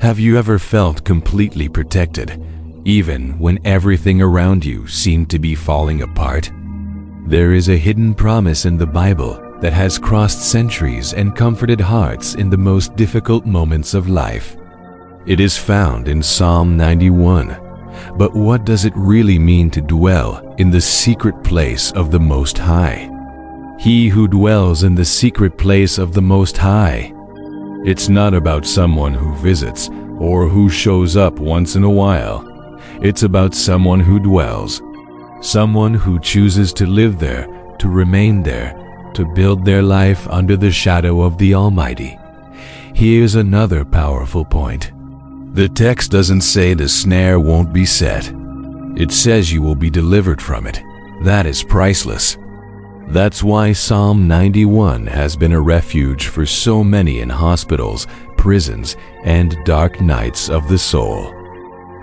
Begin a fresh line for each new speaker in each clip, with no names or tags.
Have you ever felt completely protected, even when everything around you seemed to be falling apart? There is a hidden promise in the Bible that has crossed centuries and comforted hearts in the most difficult moments of life. It is found in Psalm 91. But what does it really mean to dwell in the secret place of the Most High? He who dwells in the secret place of the Most High. It's not about someone who visits or who shows up once in a while. It's about someone who dwells. Someone who chooses to live there, to remain there, to build their life under the shadow of the Almighty. Here's another powerful point. The text doesn't say the snare won't be set. It says you will be delivered from it. That is priceless. That's why Psalm 91 has been a refuge for so many in hospitals, prisons, and dark nights of the soul.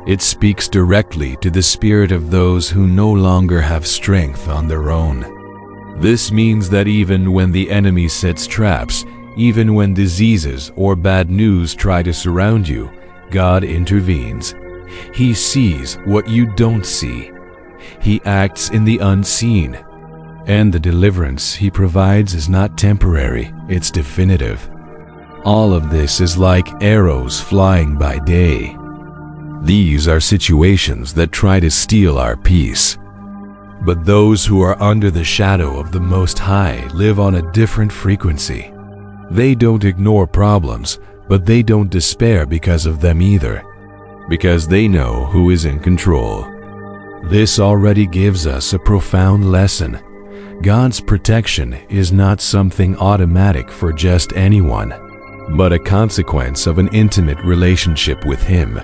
It speaks directly to the spirit of those who no longer have strength on their own. This means that even when the enemy sets traps, even when diseases or bad news try to surround you, God intervenes. He sees what you don't see. He acts in the unseen. And the deliverance He provides is not temporary, it's definitive. All of this is like arrows flying by day. These are situations that try to steal our peace. But those who are under the shadow of the Most High live on a different frequency. They don't ignore problems, but they don't despair because of them either, because they know who is in control. This already gives us a profound lesson. God's protection is not something automatic for just anyone, but a consequence of an intimate relationship with Him.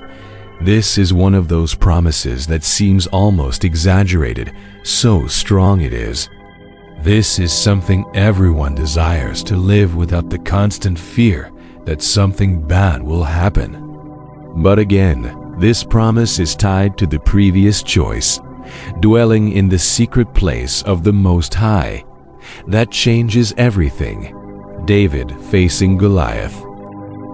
This is one of those promises that seems almost exaggerated, so strong it is. This is something everyone desires, to live without the constant fear that something bad will happen. But again, this promise is tied to the previous choice, dwelling in the secret place of the Most High. That changes everything. David facing Goliath.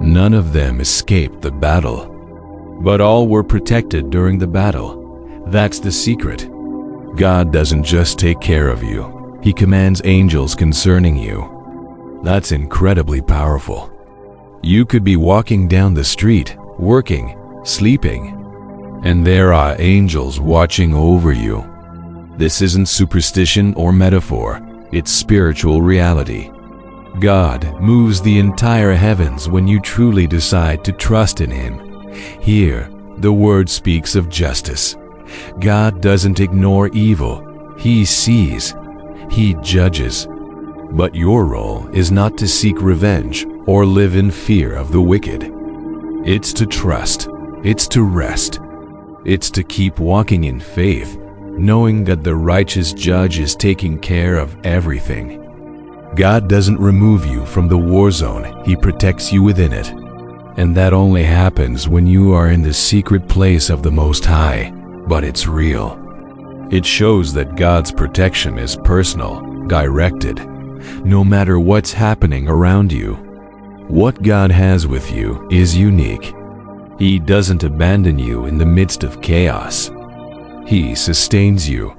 None of them escaped the battle, but all were protected during the battle. That's the secret. God doesn't just take care of you. He commands angels concerning you. That's incredibly powerful. You could be walking down the street, working, sleeping, and there are angels watching over you. This isn't superstition or metaphor, it's spiritual reality. God moves the entire heavens when you truly decide to trust in Him. Here, the word speaks of justice. God doesn't ignore evil. He sees. He judges. But your role is not to seek revenge or live in fear of the wicked. It's to trust. It's to rest. It's to keep walking in faith, knowing that the righteous judge is taking care of everything. God doesn't remove you from the war zone. He protects you within it. And that only happens when you are in the secret place of the Most High. But it's real. It shows that God's protection is personal, directed, no matter what's happening around you. What God has with you is unique. He doesn't abandon you in the midst of chaos. He sustains you.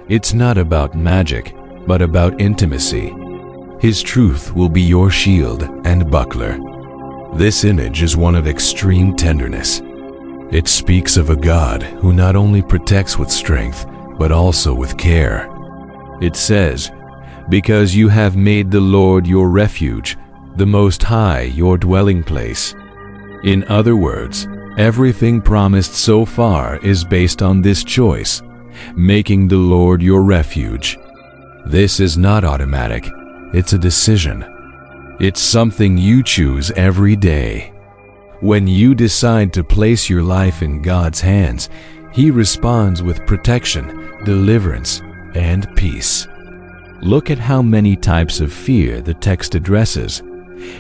It's not about magic, but about intimacy. His truth will be your shield and buckler. This image is one of extreme tenderness. It speaks of a God who not only protects with strength, but also with care. It says, "Because you have made the Lord your refuge, the Most High your dwelling place." In other words, everything promised so far is based on this choice, making the Lord your refuge. This is not automatic, it's a decision. It's something you choose every day. When you decide to place your life in God's hands, He responds with protection, deliverance, and peace. Look at how many types of fear the text addresses.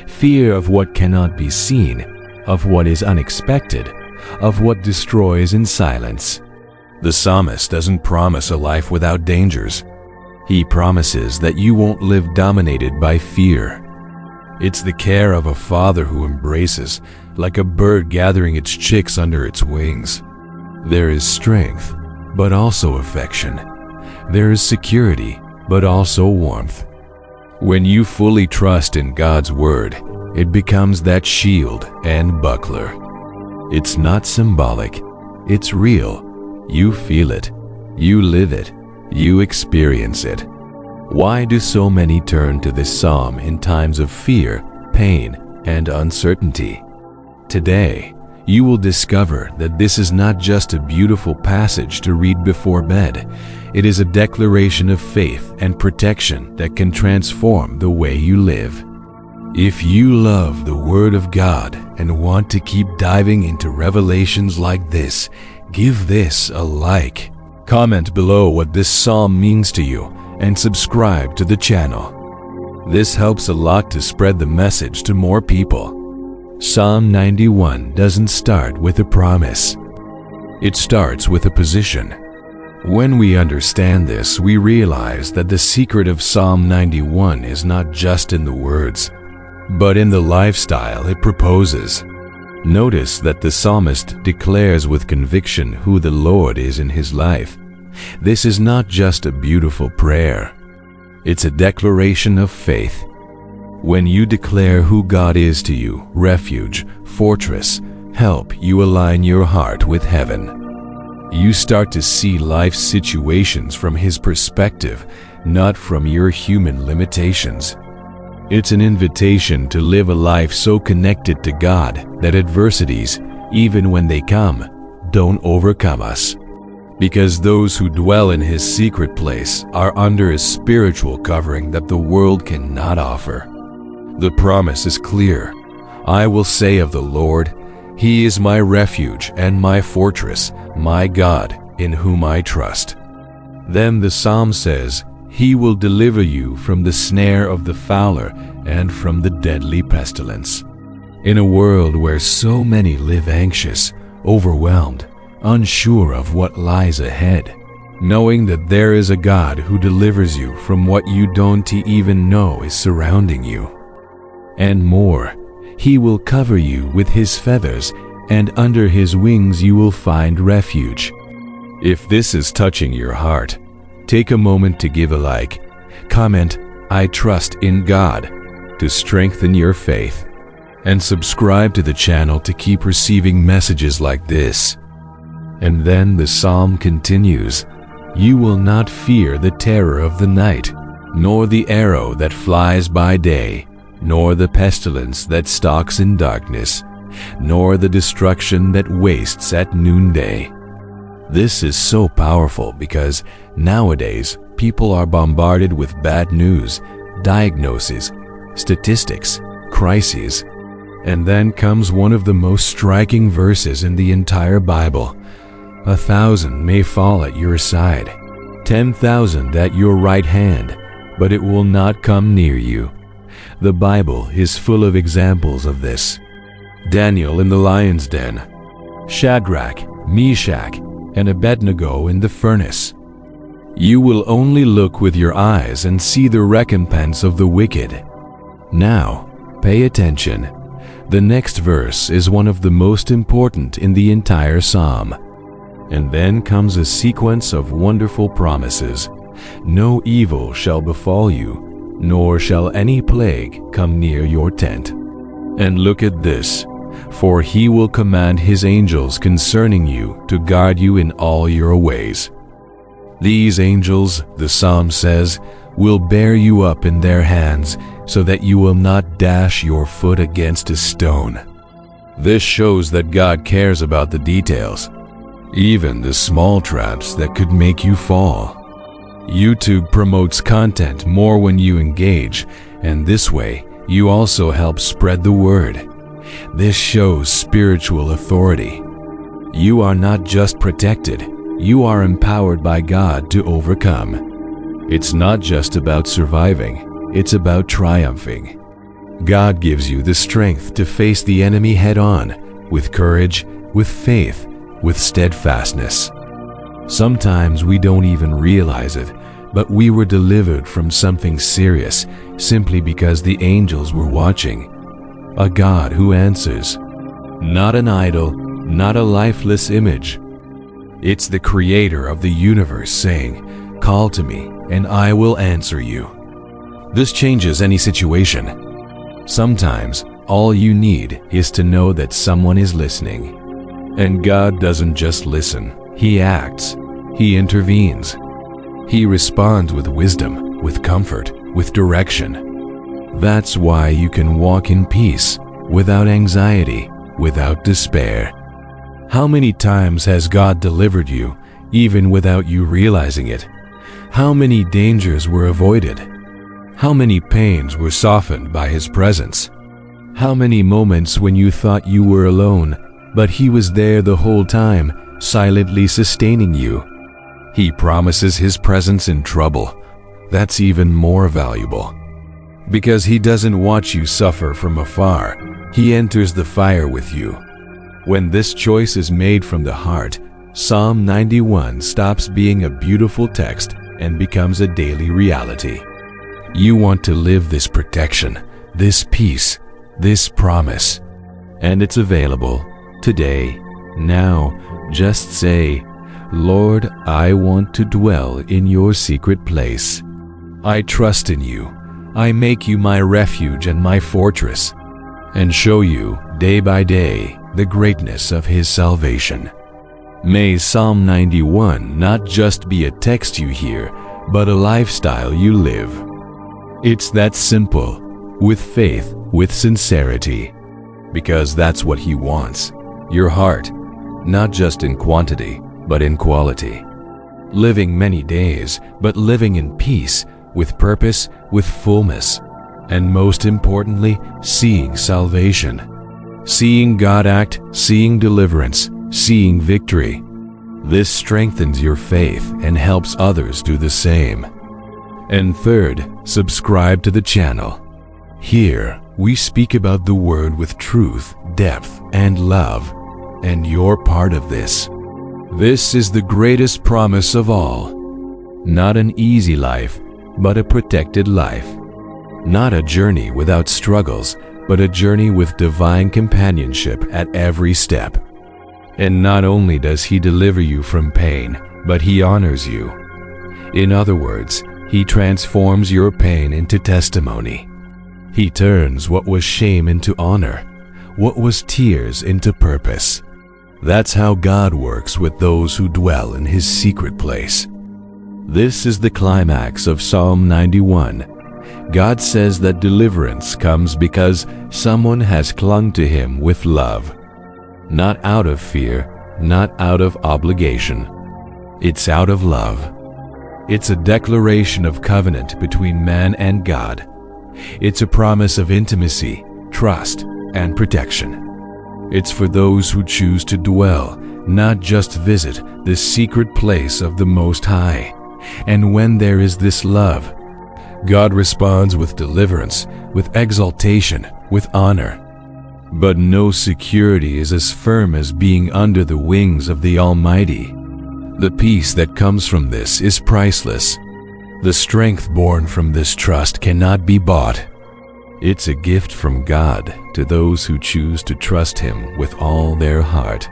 Fear of what cannot be seen, of what is unexpected, of what destroys in silence. The psalmist doesn't promise a life without dangers. He promises that you won't live dominated by fear. It's the care of a father who embraces, like a bird gathering its chicks under its wings. There is strength, but also affection. There is security, but also warmth. When you fully trust in God's word, it becomes that shield and buckler. It's not symbolic, it's real. You feel it, you live it, you experience it. Why do so many turn to this psalm in times of fear, pain, and uncertainty? Today, you will discover that this is not just a beautiful passage to read before bed. It is a declaration of faith and protection that can transform the way you live. If you love the Word of God and want to keep diving into revelations like this, give this a like. Comment below what this psalm means to you and subscribe to the channel. This helps a lot to spread the message to more people. Psalm 91 doesn't start with a promise. It starts with a position. When we understand this, we realize that the secret of Psalm 91 is not just in the words, but in the lifestyle it proposes. Notice that the psalmist declares with conviction who the Lord is in his life. This is not just a beautiful prayer. It's a declaration of faith. When you declare who God is to you, refuge, fortress, help, you align your heart with heaven. You start to see life's situations from His perspective, not from your human limitations. It's an invitation to live a life so connected to God that adversities, even when they come, don't overcome us. Because those who dwell in His secret place are under a spiritual covering that the world cannot offer. The promise is clear. I will say of the Lord, He is my refuge and my fortress, my God, in whom I trust. Then the psalm says, He will deliver you from the snare of the fowler and from the deadly pestilence. In a world where so many live anxious, overwhelmed, unsure of what lies ahead, knowing that there is a God who delivers you from what you don't even know is surrounding you. And more, He will cover you with His feathers, and under His wings you will find refuge. If this is touching your heart, take a moment to give a like. Comment, I trust in God, to strengthen your faith. And subscribe to the channel to keep receiving messages like this. And then the psalm continues, You will not fear the terror of the night, nor the arrow that flies by day, nor the pestilence that stalks in darkness, nor the destruction that wastes at noonday. This is so powerful because nowadays people are bombarded with bad news, diagnoses, statistics, crises. And then comes one of the most striking verses in the entire Bible. 1,000 may fall at your side, 10,000 at your right hand, but it will not come near you. The Bible is full of examples of this. Daniel in the lion's den, Shadrach, Meshach, and Abednego in the furnace. You will only look with your eyes and see the recompense of the wicked. Now, pay attention. The next verse is one of the most important in the entire psalm. And then comes a sequence of wonderful promises. No evil shall befall you, nor shall any plague come near your tent. And look at this. For He will command His angels concerning you to guard you in all your ways. These angels, the psalm says, will bear you up in their hands so that you will not dash your foot against a stone. This shows that God cares about the details, even the small traps that could make you fall. YouTube promotes content more when you engage, and this way you also help spread the word. This shows spiritual authority. You are not just protected, you are empowered by God to overcome. It's not just about surviving, it's about triumphing. God gives you the strength to face the enemy head-on, with courage, with faith, with steadfastness. Sometimes we don't even realize it, but we were delivered from something serious simply because the angels were watching. A God who answers. Not an idol, not a lifeless image. It's the creator of the universe saying, "Call to me, and I will answer you." This changes any situation. Sometimes, all you need is to know that someone is listening. And God doesn't just listen, He acts. He intervenes. He responds with wisdom, with comfort, with direction. That's why you can walk in peace, without anxiety, without despair. How many times has God delivered you, even without you realizing it? How many dangers were avoided? How many pains were softened by His presence? How many moments when you thought you were alone, but He was there the whole time, silently sustaining you? He promises His presence in trouble. That's even more valuable. Because He doesn't watch you suffer from afar, He enters the fire with you. When this choice is made from the heart, Psalm 91 stops being a beautiful text and becomes a daily reality. You want to live this protection, this peace, this promise. And it's available today, now. Just say, "Lord, I want to dwell in your secret place. I trust in you. I make you my refuge and my fortress," and show you, day by day, the greatness of His salvation. May Psalm 91 not just be a text you hear, but a lifestyle you live. It's that simple, with faith, with sincerity. Because that's what He wants, your heart, not just in quantity, but in quality. Living many days, but living in peace, with purpose, with fullness, and most importantly, seeing salvation. Seeing God act, seeing deliverance, seeing victory. This strengthens your faith and helps others do the same. And third, subscribe to the channel. Here, we speak about the Word with truth, depth, and love, and you're part of this. This is the greatest promise of all. Not an easy life, but a protected life. Not a journey without struggles, but a journey with divine companionship at every step. And not only does He deliver you from pain, but He honors you. In other words, He transforms your pain into testimony. He turns what was shame into honor, what was tears into purpose. That's how God works with those who dwell in His secret place. This is the climax of Psalm 91. God says that deliverance comes because someone has clung to Him with love. Not out of fear, not out of obligation. It's out of love. It's a declaration of covenant between man and God. It's a promise of intimacy, trust, and protection. It's for those who choose to dwell, not just visit, the secret place of the Most High. And when there is this love, God responds with deliverance, with exaltation, with honor. But no security is as firm as being under the wings of the Almighty. The peace that comes from this is priceless. The strength born from this trust cannot be bought. It's a gift from God to those who choose to trust Him with all their heart.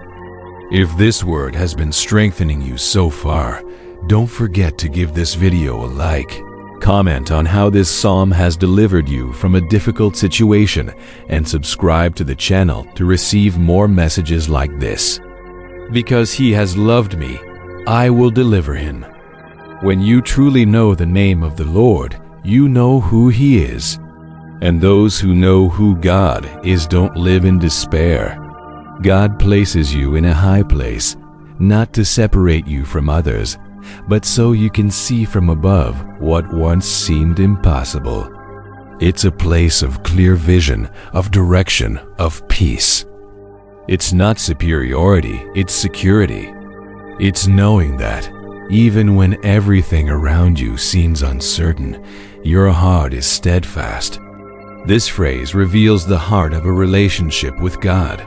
If this word has been strengthening you so far, don't forget to give this video a like. Comment on how this psalm has delivered you from a difficult situation, and subscribe to the channel to receive more messages like this. Because He has loved me, I will deliver him. When you truly know the name of the Lord, you know who He is. And those who know who God is don't live in despair. God places you in a high place, not to separate you from others, but so you can see from above what once seemed impossible. It's a place of clear vision, of direction, of peace. It's not superiority, it's security. It's knowing that, even when everything around you seems uncertain, your heart is steadfast. This phrase reveals the heart of a relationship with God,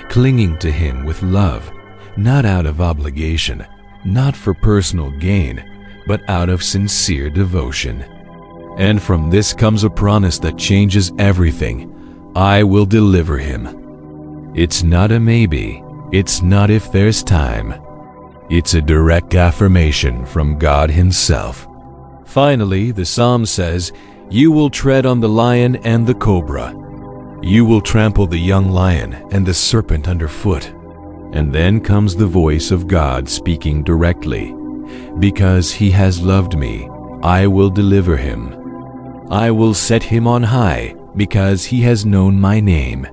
clinging to Him with love, not out of obligation, not for personal gain, but out of sincere devotion. And from this comes a promise that changes everything. I will deliver him. It's not a maybe. It's not if there's time. It's a direct affirmation from God Himself. Finally, the psalm says, "You will tread on the lion and the cobra. You will trample the young lion and the serpent underfoot." And then comes the voice of God speaking directly. "Because he has loved me, I will deliver him. I will set him on high, because he has known my name."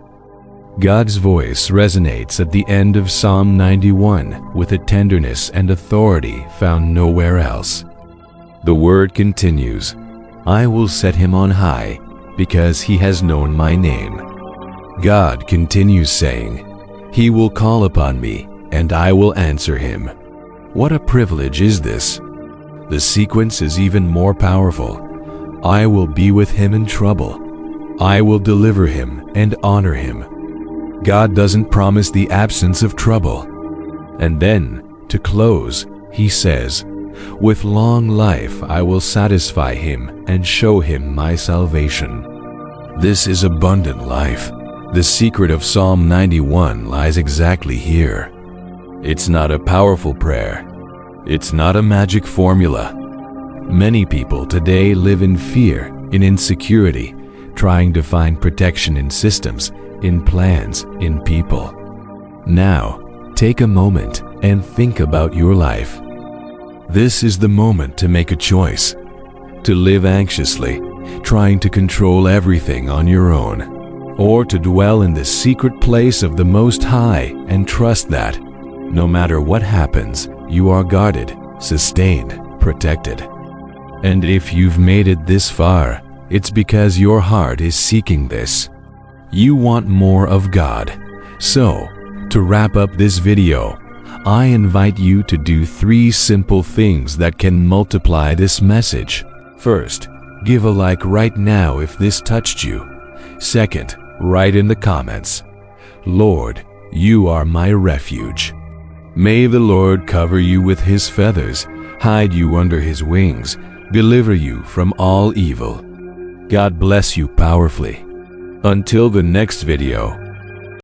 God's voice resonates at the end of Psalm 91 with a tenderness and authority found nowhere else. The word continues, "I will set him on high, because he has known my name." God continues saying, "He will call upon me, and I will answer him." What a privilege is this! The sequence is even more powerful. I will be with him in trouble. I will deliver him and honor him. God doesn't promise the absence of trouble. And then, to close, He says, "With long life I will satisfy him and show him my salvation." This is abundant life. The secret of Psalm 91 lies exactly here. It's not a powerful prayer. It's not a magic formula. Many people today live in fear, in insecurity, trying to find protection in systems, in plans, in people. Now, take a moment and think about your life. This is the moment to make a choice. To live anxiously, trying to control everything on your own, or to dwell in the secret place of the Most High and trust that, no matter what happens, you are guarded, sustained, protected. And if you've made it this far, it's because your heart is seeking this. You want more of God. So, to wrap up this video, I invite you to do 3 simple things that can multiply this message. First, give a like right now if this touched you. Second, write in the comments, "Lord, you are my refuge." May the Lord cover you with His feathers, hide you under His wings, deliver you from all evil. God bless you powerfully. Until the next video,